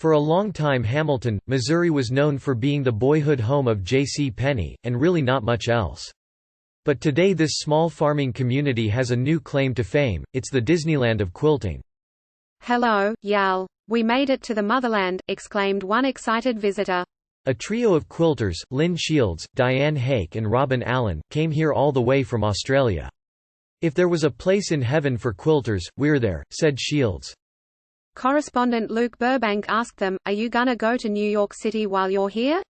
For a long time Hamilton, Missouri was known for being the boyhood home of J.C. Penney, and really not much else. But today this small farming community has a new claim to fame: it's the Disneyland of quilting. "Hello, y'all. We made it to the motherland," exclaimed one excited visitor. A trio of quilters, Lynn Shields, Diane Hake and Robin Allen, came here all the way from Australia. "If there was a place in heaven for quilters, we're there," said Shields. Correspondent Luke Burbank asked them, "Are you gonna go to New York City while you're here?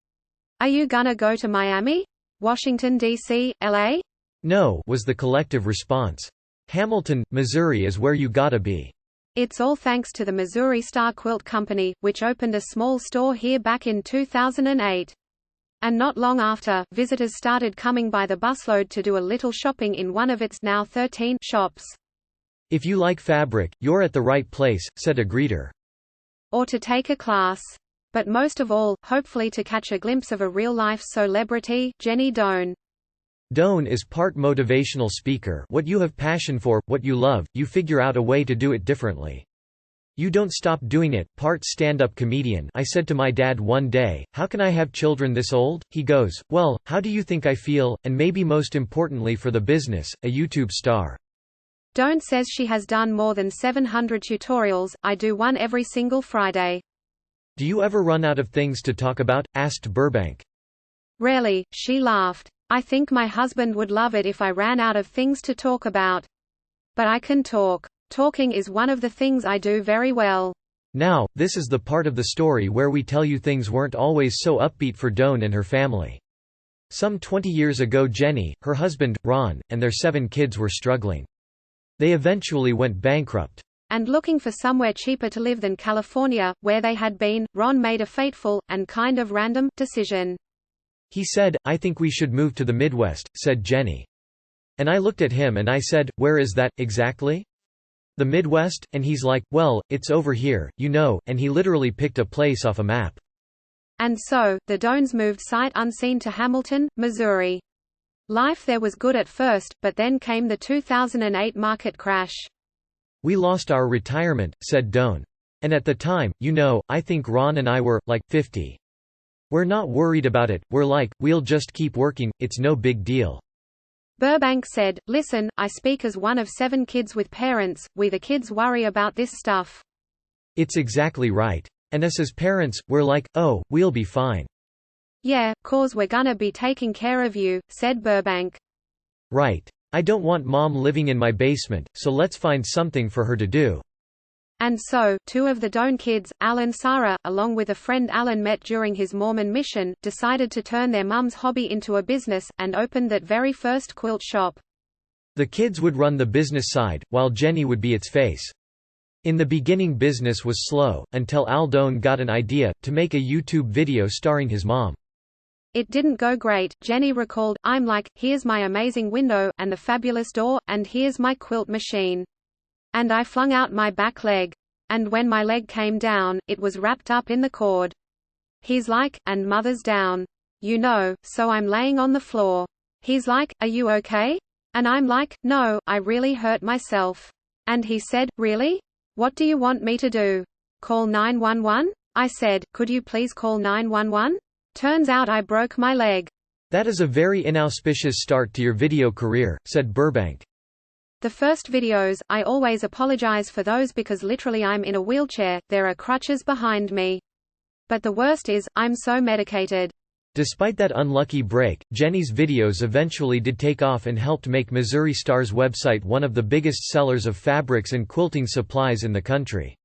Are you gonna go to Miami? Washington, D.C., L.A.?" "No," was the collective response. "Hamilton, Missouri is where you gotta be." It's all thanks to the Missouri Star Quilt Company, which opened a small store here back in 2008. And not long after, visitors started coming by the busload to do a little shopping in one of its now 13 shops. "If you like fabric, you're at the right place," said a greeter. Or to take a class. But most of all, hopefully to catch a glimpse of a real-life celebrity, Jenny Doan. Doan is part motivational speaker. What you have passion for, what you love, you figure out a way to do it differently. You don't stop doing it. Part stand-up comedian. "I said to my dad one day, 'How can I have children this old?' He goes, 'Well, how do you think I feel?' And maybe most importantly for the business, a YouTube star." Doan says she has done more than 700 tutorials. "I do one every single Friday." "Do you ever run out of things to talk about?" asked Burbank. "Rarely," she laughed. "I think my husband would love it if I ran out of things to talk about. But I can talk. Talking is one of the things I do very well." Now, this is the part of the story where we tell you things weren't always so upbeat for Doan and her family. Some 20 years ago Jenny, her husband, Ron, and their 7 kids were struggling. They eventually went bankrupt. And looking for somewhere cheaper to live than California, where they had been, Ron made a fateful, and kind of random, decision. He said, "I think we should move to the Midwest," said Jenny. And I looked at him and I said, "Where is that, exactly?" "The Midwest?" And he's like, "Well, it's over here, you know," and he literally picked a place off a map. And so, the Doans moved sight unseen to Hamilton, Missouri. Life there was good at first, but then came the 2008 market crash. "We lost our retirement," said Doan. "And at the time, you know, I think Ron and I were, like, 50. We're not worried about it, we're like, we'll just keep working, it's no big deal." Burbank said, "Listen, I speak as one of 7 kids with parents, we the kids worry about this stuff." It's exactly right. And us as parents, we're like, "Oh, we'll be fine." "Yeah, 'cause we're gonna be taking care of you," said Burbank. "Right. I don't want Mom living in my basement, so let's find something for her to do." And so, 2 of the Doan kids, Al and Sarah, along with a friend Alan met during his Mormon mission, decided to turn their mum's hobby into a business, and opened that very first quilt shop. The kids would run the business side, while Jenny would be its face. In the beginning business was slow, until Al Doan got an idea, to make a YouTube video starring his mom. "It didn't go great," Jenny recalled. "I'm like, here's my amazing window, and the fabulous door, and here's my quilt machine. And I flung out my back leg. And when my leg came down, it was wrapped up in the cord." He's like, "And mother's down. You know, so I'm laying on the floor." He's like, "Are you okay?" And I'm like, "No, I really hurt myself." And he said, "Really? What do you want me to do? Call 911? I said, "Could you please call 911? Turns out I broke my leg." "That is a very inauspicious start to your video career," said Burbank. "The first videos, I always apologize for those because literally I'm in a wheelchair, there are crutches behind me. But the worst is, I'm so medicated." Despite that unlucky break, Jenny's videos eventually did take off and helped make Missouri Star's website one of the biggest sellers of fabrics and quilting supplies in the country.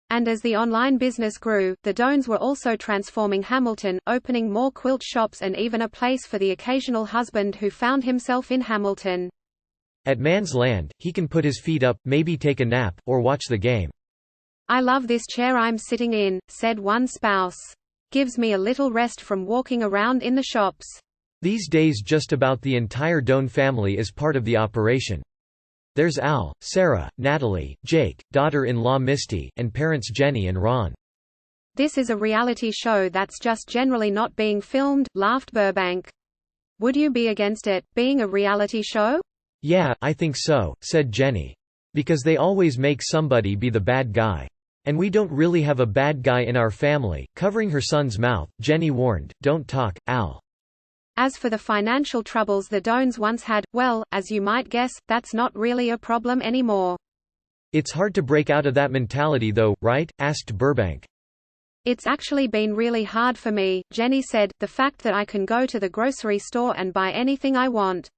And as the online business grew, the Doans were also transforming Hamilton, opening more quilt shops and even a place for the occasional husband who found himself in Hamilton. At man's land, he can put his feet up, maybe take a nap, or watch the game. "I love this chair I'm sitting in," said one spouse. "Gives me a little rest from walking around in the shops." These days just about the entire Doan family is part of the operation. There's Al, Sarah, Natalie, Jake, daughter-in-law Misty, and parents Jenny and Ron. "This is a reality show that's just generally not being filmed," laughed Burbank. "Would you be against it, being a reality show?" "Yeah, I think so," said Jenny. "Because they always make somebody be the bad guy. And we don't really have a bad guy in our family." Covering her son's mouth, Jenny warned, "Don't talk, Al." As for the financial troubles the Doans once had, well, as you might guess, that's not really a problem anymore. "It's hard to break out of that mentality though, right?" asked Burbank. "It's actually been really hard for me," Jenny said, "the fact that I can go to the grocery store and buy anything I want.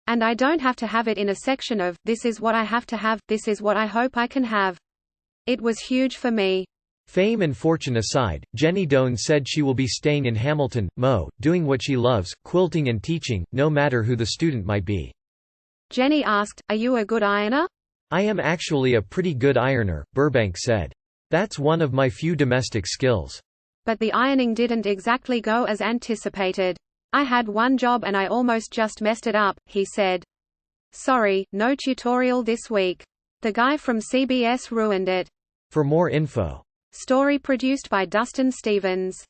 And I don't have to have it in a section of, this is what I have to have, this is what I hope I can have. It was huge for me." Fame and fortune aside, Jenny Doan said she will be staying in Hamilton, Mo, doing what she loves, quilting and teaching, no matter who the student might be. Jenny asked, "Are you a good ironer?" "I am actually a pretty good ironer," Burbank said. "That's one of my few domestic skills." "But the ironing didn't exactly go as anticipated. I had one job and I almost just messed it up," he said. "Sorry, no tutorial this week. The guy from CBS ruined it." For more info. Story produced by Dustin Stevens.